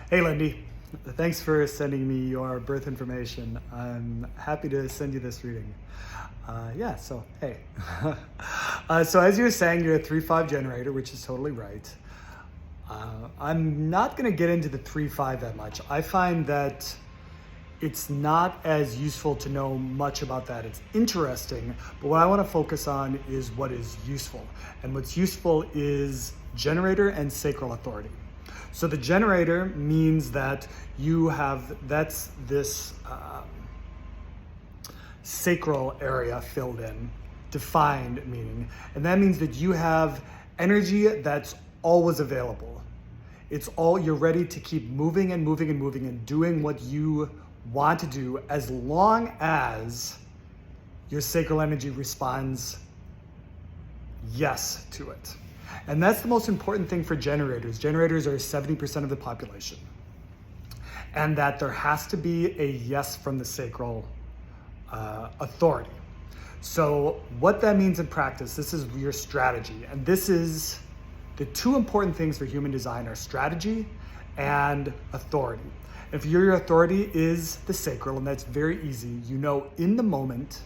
Hey, Lindy. Thanks for sending me your birth information. I'm happy to send you this reading. Hey. So as you were saying, you're a 3-5 generator, which is totally right. I'm not going to get into the 3-5 that much. I find that it's not as useful to know much about that. It's interesting, but what I want to focus on is what is useful. And what's useful is generator and sacral authority. So the generator means that that's this sacral area filled in, defined meaning. And that means that you have energy that's always available. You're ready to keep moving and moving and moving and doing what you want to do as long as your sacral energy responds yes to it. And that's the most important thing for generators. Generators are 70% of the population. And that there has to be a yes from the sacral authority. So what that means in practice, this is your strategy. And this is the two important things for human design are strategy and authority. If your authority is the sacral, and that's very easy, you know in the moment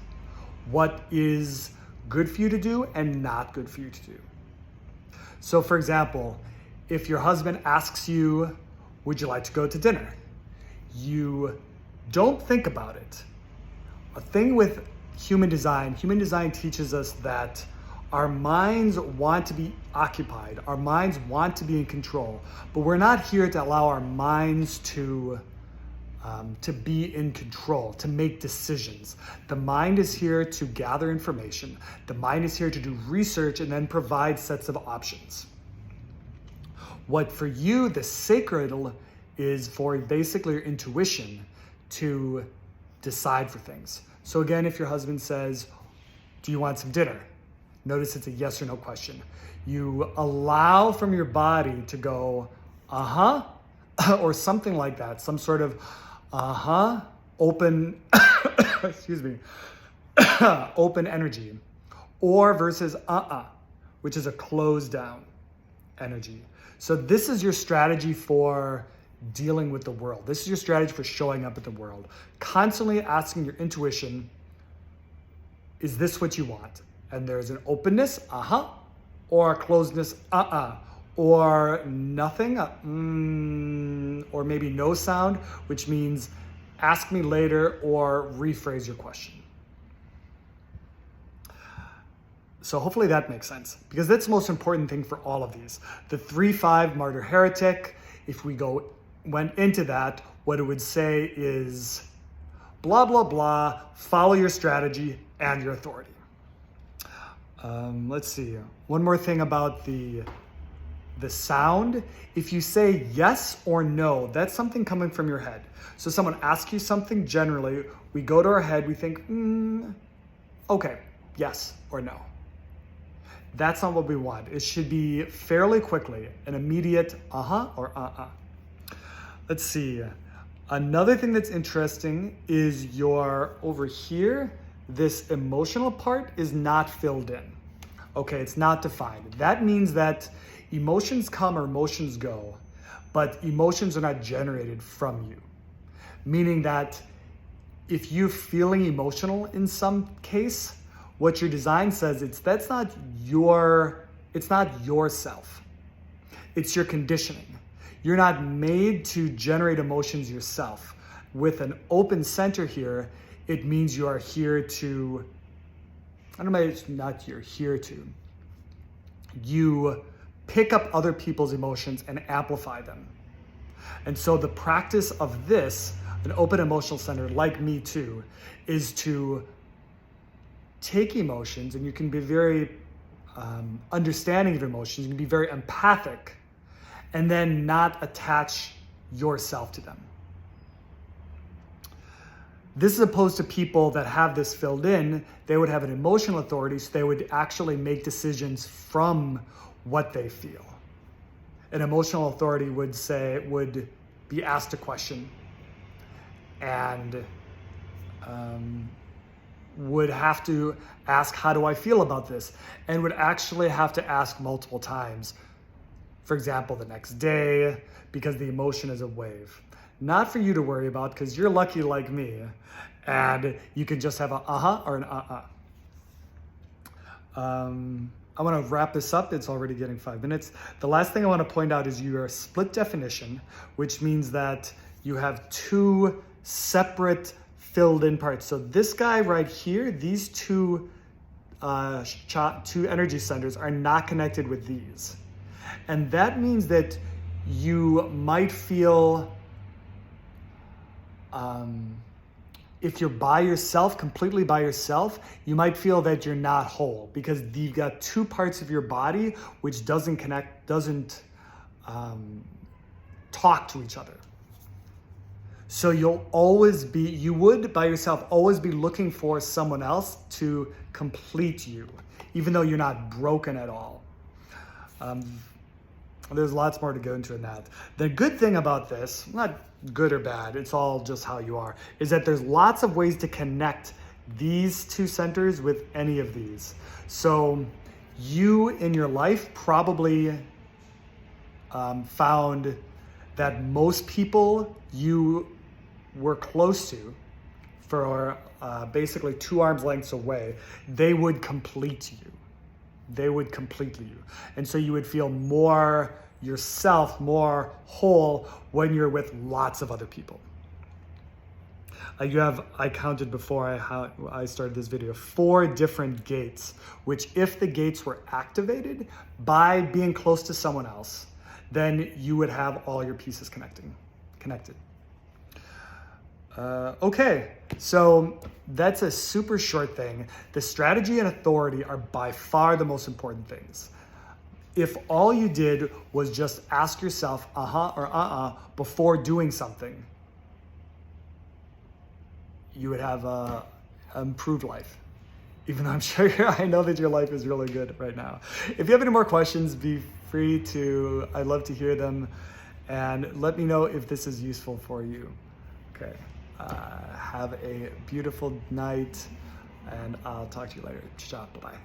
what is good for you to do and not good for you to do. So for example, if your husband asks you, would you like to go to dinner? You don't think about it. A thing with human design teaches us that our minds want to be occupied. Our minds want to be in control, but we're not here to allow our minds to be in control, to make decisions. The mind is here to gather information. The mind is here to do research and then provide sets of options. What for you, the sacral is for basically your intuition to decide for things. So again, if your husband says, do you want some dinner? Notice it's a yes or no question. You allow from your body to go, uh-huh, or something like that, some sort of open, excuse me, open energy, or versus which is a closed down energy. So this is your strategy for dealing with the world. This is your strategy for showing up at the world. Constantly asking your intuition, is this what you want? And there's an openness, or a closedness, or nothing, or maybe no sound, which means ask me later or rephrase your question. So hopefully that makes sense, because that's the most important thing for all of these. The 3-5 martyr heretic, if we went into that, what it would say is blah, blah, blah, follow your strategy and your authority. Let's see, one more thing about the sound. If you say yes or no, that's something coming from your head. So someone asks you something, generally, we go to our head, we think, okay, yes or no. That's not what we want. It should be fairly quickly, an immediate or Let's see. Another thing that's interesting is over here, this emotional part is not filled in. Okay, it's not defined. That means that emotions come or emotions go, but emotions are not generated from you. Meaning that if you're feeling emotional in some case, what your design says, it's not yourself. It's your conditioning. You're not made to generate emotions yourself. With an open center here, it means you are here to, I don't know, it's not you're here to. You pick up other people's emotions and amplify them. And so the practice of this, an open emotional center like me too, is to take emotions, and you can be very understanding of emotions, you can be very empathic, and then not attach yourself to them. This is opposed to people that have this filled in. They would have an emotional authority, so they would actually make decisions from what they feel. An emotional authority would be asked a question and would have to ask, how do I feel about this? And would actually have to ask multiple times, for example, the next day, because the emotion is a wave. Not for you to worry about, because you're lucky like me, and you can just have a uh-huh or an I want to wrap this up. It's already getting 5 minutes. The last thing I want to point out is you are a split definition, which means that you have two separate filled in parts. So this guy right here, these two energy centers are not connected with these. And that means that you might feel, if you're by yourself, completely by yourself, you might feel that you're not whole, because you've got two parts of your body which doesn't connect, doesn't talk to each other. So you would by yourself always be looking for someone else to complete you, even though you're not broken at all. There's lots more to go into in that. The good thing about this, not good or bad, it's all just how you are, is that there's lots of ways to connect these two centers with any of these. So you in your life probably found that most people you were close to for basically 2 arms lengths away, they would complete you. They would complete you. And so you would feel more yourself, more whole when you're with lots of other people. I counted before I started this video, 4 different gates, which if the gates were activated by being close to someone else, then you would have all your pieces connected. Okay, so that's a super short thing. The strategy and authority are by far the most important things. If all you did was just ask yourself uh-huh or before doing something, you would have an improved life. Even though I'm sure I know that your life is really good right now. If you have any more questions, be free to, I'd love to hear them, and let me know if this is useful for you. Okay, have a beautiful night, and I'll talk to you later. Ciao, bye-bye.